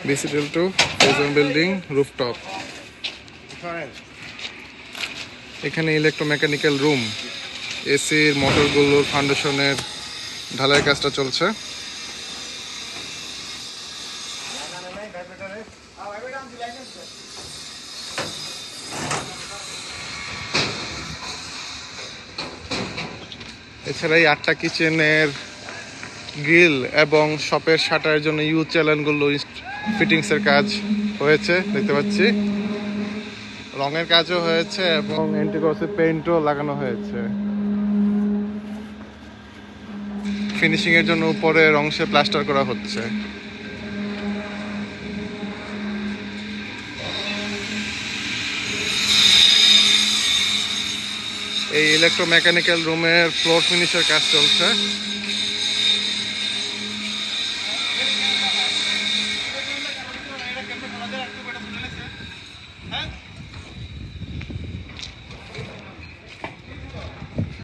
BCDL2 Prison Building Rooftop. এখানে electromechanical room, এসির মোটরগুলোর ফাউন্ডেশনের ঢালাইয়ের কাজটা চলছে। এছাড়া এই 8টা কিচেনের গ্রিল এবং শপের শাটারের জন্য ইউ চ্যানেলগুলো ফিটিংসের কাজ হয়েছে দেখতে পাচ্ছি। রঙের কাজও হয়েছে এবং অ্যান্টিগ্লসে পেইন্টও লাগানো হয়েছে। ফিনিশিং এর জন্য উপরের অংশে প্লাস্টার করা হচ্ছে। এই ইলেকট্রোমেকানিক্যাল রুমের ফ্লোর ফিনিশের কাজ চলছে।